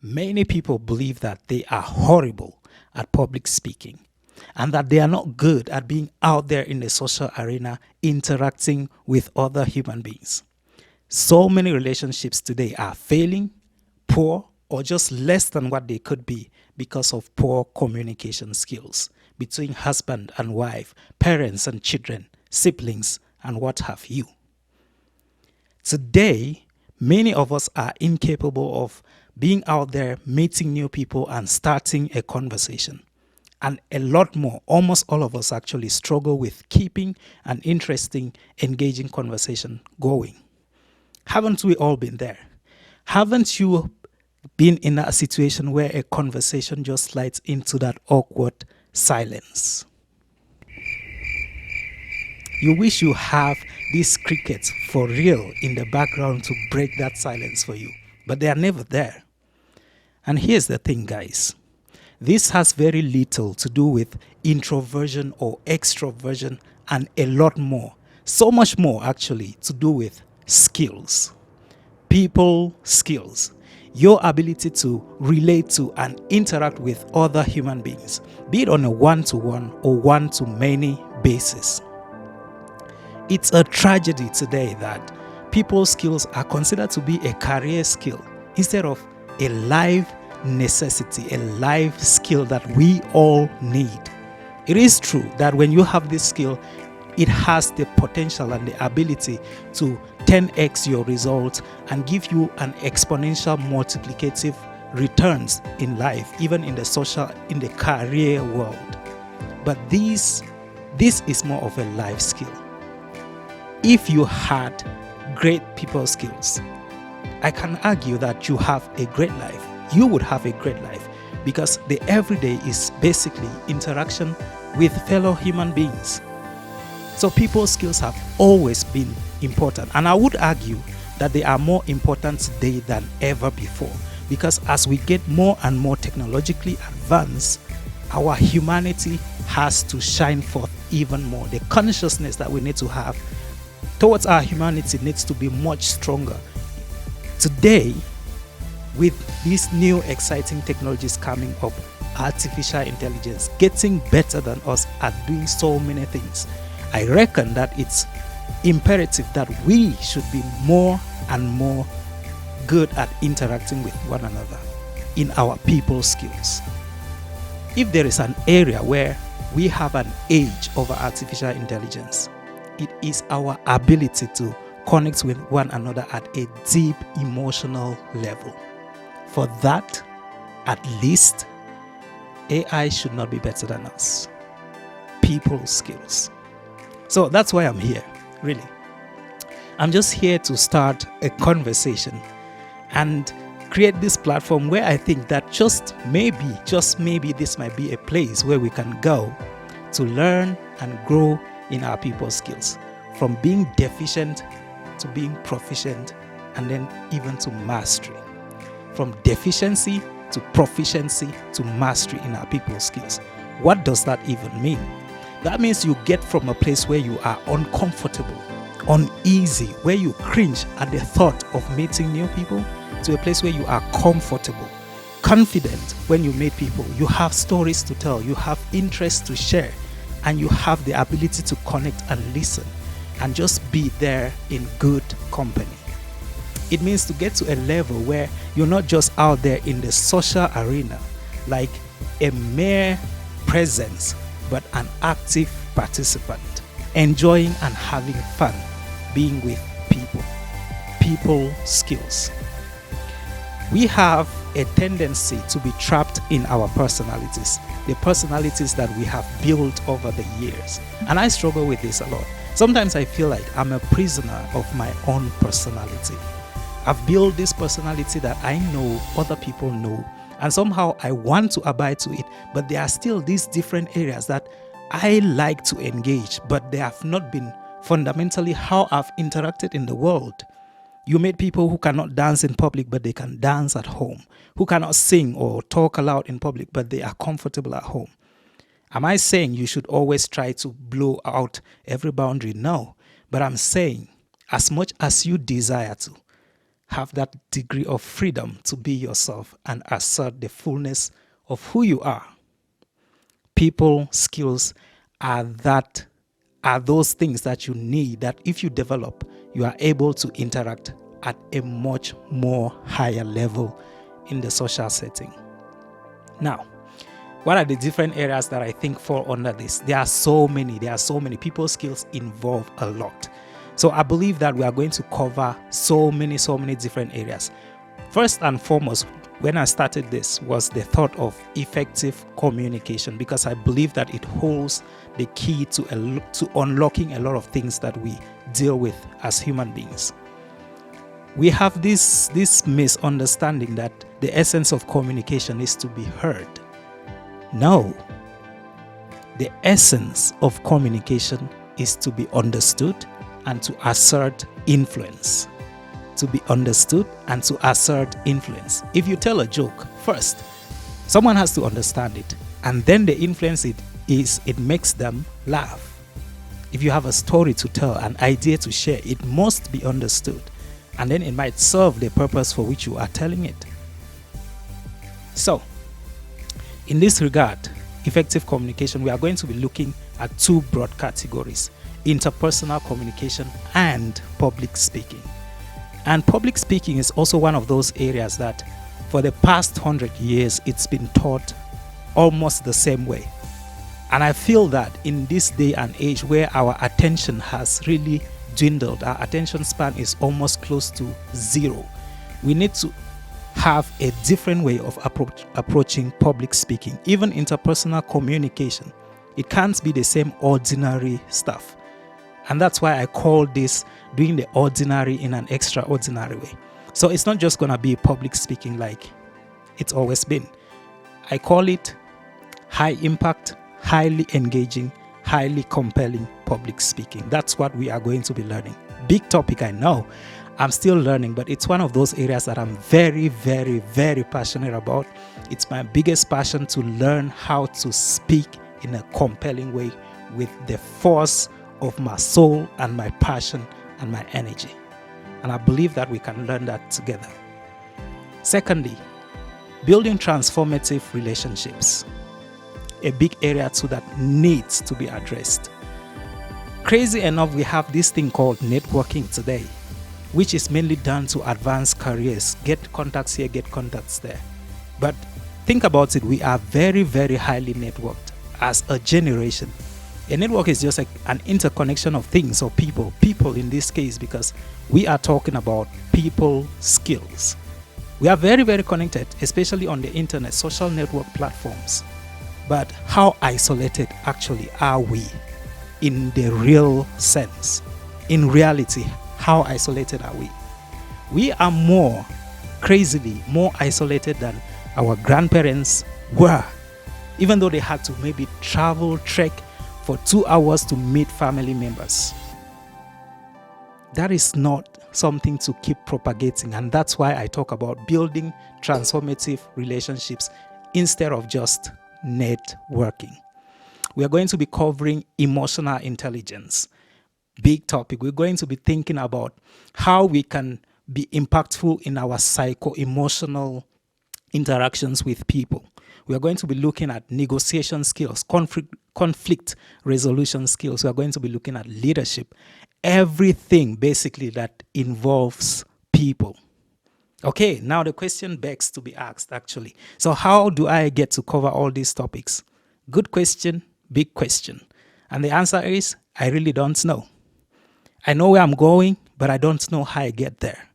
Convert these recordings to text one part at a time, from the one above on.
Many people believe that they are horrible at public speaking and that they are not good at being out there in the social arena interacting with other human beings. So many relationships today are failing, poor, or just less than what they could be because of poor communication skills between husband and wife, parents and children, siblings, and what have you. Today, many of us are incapable of being out there, meeting new people, and starting a conversation. And a lot more, almost all of us actually struggle with keeping an interesting, engaging conversation going. Haven't we all been there? Haven't you been in a situation where a conversation just slides into that awkward silence? You wish you have these crickets for real in the background to break that silence for you, but they are never there. And here's the thing, guys. This has very little to do with introversion or extroversion and a lot more. So much more, actually, to do with skills. People skills. Your ability to relate to and interact with other human beings, be it on a one-to-one or one-to-many basis. It's a tragedy today that people skills are considered to be a career skill instead of a life necessity, a life skill that we all need. It is true that when you have this skill, it has the potential and the ability to 10x your results and give you an exponential multiplicative returns in life, even in the social, in the career world. But this is more of a life skill. If you had great people skills, I can argue that you have a great life. You would have a great life because the everyday is basically interaction with fellow human beings. So people skills have always been important, and I would argue that they are more important today than ever before, because as we get more and more technologically advanced, our humanity has to shine forth even more. The consciousness that we need to have towards our humanity needs to be much stronger. Today, with these new exciting technologies coming up, artificial intelligence getting better than us at doing so many things, I reckon that it's imperative that we should be more and more good at interacting with one another in our people skills. If there is an area where we have an edge over artificial intelligence, it is our ability to connect with one another at a deep emotional level. For that, at least, AI should not be better than us. People skills. So that's why I'm here, really. I'm just here to start a conversation and create this platform where I think that just maybe this might be a place where we can go to learn and grow in our people skills, from being deficient to being proficient, and then even to mastery. From deficiency to proficiency to mastery in our people skills. What does that even mean? That means you get from a place where you are uncomfortable, uneasy, where you cringe at the thought of meeting new people, to a place where you are comfortable, confident when you meet people. You have stories to tell, you have interests to share, and you have the ability to connect and listen and just be there in good company. It means to get to a level where you're not just out there in the social arena like a mere presence, but an active participant, enjoying and having fun being with people. People skills. We have a tendency to be trapped in our personalities, the personalities that we have built over the years. And I struggle with this a lot. Sometimes I feel like I'm a prisoner of my own personality. I've built this personality that I know other people know, and somehow I want to abide to it, but there are still these different areas that I like to engage, but they have not been fundamentally how I've interacted in the world. You meet people who cannot dance in public, but they can dance at home, who cannot sing or talk aloud in public, but they are comfortable at home. Am I saying you should always try to blow out every boundary? No, but I'm saying as much as you desire to, have that degree of freedom to be yourself and assert the fullness of who you are. People skills are those things that you need, that if you develop, you are able to interact at a much more higher level in the social setting. Now, what are the different areas that I think fall under this? There are so many. People skills involve a lot. So I believe that we are going to cover so many different areas. First and foremost, when I started this, was the thought of effective communication, because I believe that it holds the key to unlocking a lot of things that we deal with as human beings. We have this misunderstanding that the essence of communication is to be heard. No. The essence of communication is to be understood and to assert influence. To be understood and to assert influence. If you tell a joke, first, someone has to understand it, and then the influence it makes them laugh. If you have a story to tell, an idea to share, it must be understood, and then it might serve the purpose for which you are telling it. So, in this regard, effective communication, we are going to be looking at two broad categories: interpersonal communication and public speaking. And public speaking is also one of those areas that for the past 100 years, it's been taught almost the same way. And I feel that in this day and age where our attention has really dwindled, our attention span is almost close to zero, we need to have a different way of approaching public speaking, even interpersonal communication. It can't be the same ordinary stuff. And that's why I call this doing the ordinary in an extraordinary way. So it's not just going to be public speaking like it's always been. I call it high impact, highly engaging, highly compelling public speaking. That's what we are going to be learning. Big topic, I know. I'm still learning, but it's one of those areas that I'm very passionate about. It's my biggest passion to learn how to speak in a compelling way with the force of my soul and my passion and my energy. And I believe that we can learn that together. Secondly, building transformative relationships. A big area too that needs to be addressed. Crazy enough, we have this thing called networking today, which is mainly done to advance careers, get contacts here, get contacts there. But think about it, we are very highly networked as a generation. A network is just like an interconnection of things or people in this case, because we are talking about people skills. We are very connected, especially on the internet, social network platforms. But how isolated actually are we in the real sense? In reality, how isolated are we? We are crazily more isolated than our grandparents were, even though they had to maybe trek for 2 hours to meet family members. That is not something to keep propagating, and that's why I talk about building transformative relationships instead of just networking. We are going to be covering emotional intelligence. Big topic. We're going to be thinking about how we can be impactful in our psycho-emotional interactions with people. We are going to be looking at negotiation skills, conflict resolution skills. We are going to be looking at leadership, everything basically that involves people. Okay, now the question begs to be asked actually. So how do I get to cover all these topics? Good question, big question. And the answer is, I really don't know. I know where I'm going, but I don't know how I get there.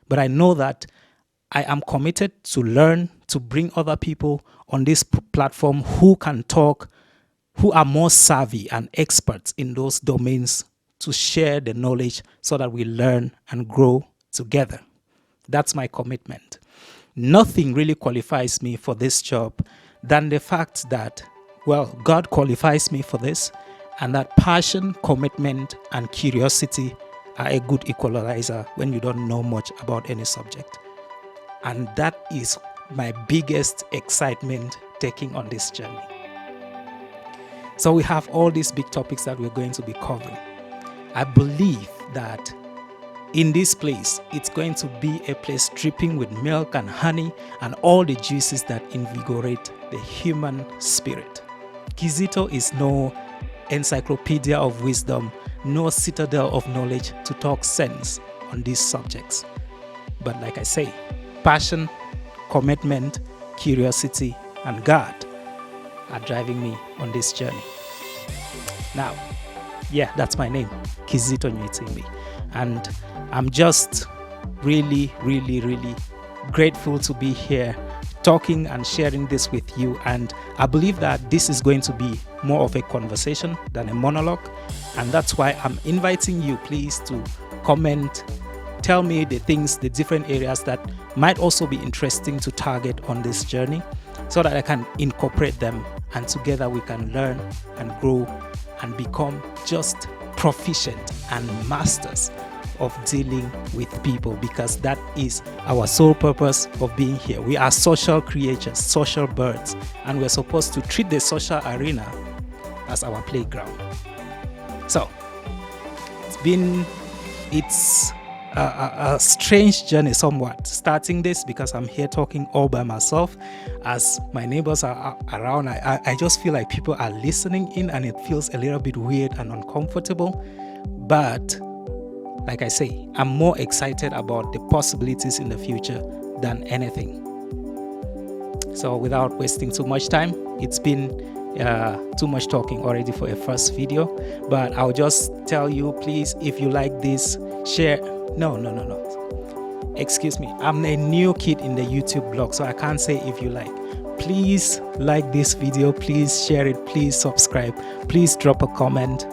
But I know that I am committed to learn, to bring other people on this platform who can talk, who are more savvy and experts in those domains, to share the knowledge so that we learn and grow together. That's my commitment. Nothing really qualifies me for this job than the fact that, well, God qualifies me for this, and that passion, commitment, and curiosity are a good equalizer when you don't know much about any subject. And that is my biggest excitement taking on this journey. So we have all these big topics that we're going to be covering. I believe that in this place, it's going to be a place dripping with milk and honey and all the juices that invigorate the human spirit. Kizito is no encyclopedia of wisdom, no citadel of knowledge to talk sense on these subjects. But like I say, passion, commitment, curiosity, and God are driving me on this journey. Now, yeah, that's my name, Kizito Nyetimbi. And I'm just really, really, really grateful to be here talking and sharing this with you. And I believe that this is going to be more of a conversation than a monologue. And that's why I'm inviting you, please, to comment, tell me the things, the different areas that might also be interesting to target on this journey so that I can incorporate them, and together we can learn and grow and become just proficient and masters of dealing with people, because that is our sole purpose of being here. We are social creatures, social birds, and we're supposed to treat the social arena as our playground. So it's a strange journey somewhat starting this, because I'm here talking all by myself. As my neighbors are around, I just feel like people are listening in, and it feels a little bit weird and uncomfortable. But like I say, I'm more excited about the possibilities in the future than anything. So without wasting too much time, it's been too much talking already for a first video, but I'll just tell you, please, if you like this, share. No. Excuse me. I'm a new kid in the YouTube blog, so I can't say if you like. Please like this video, please share it, please subscribe, please drop a comment,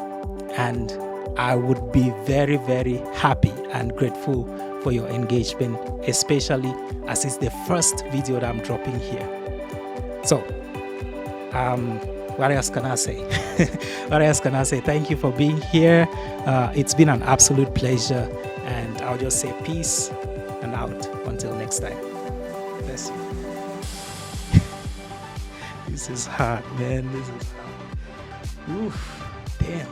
and I would be very, very happy and grateful for your engagement, especially as it's the first video that I'm dropping here. So, what else can I say? Thank you for being here. It's been an absolute pleasure, and I'll just say peace and out until next time. Bless you. This is hard, man. This is hard. Oof, damn.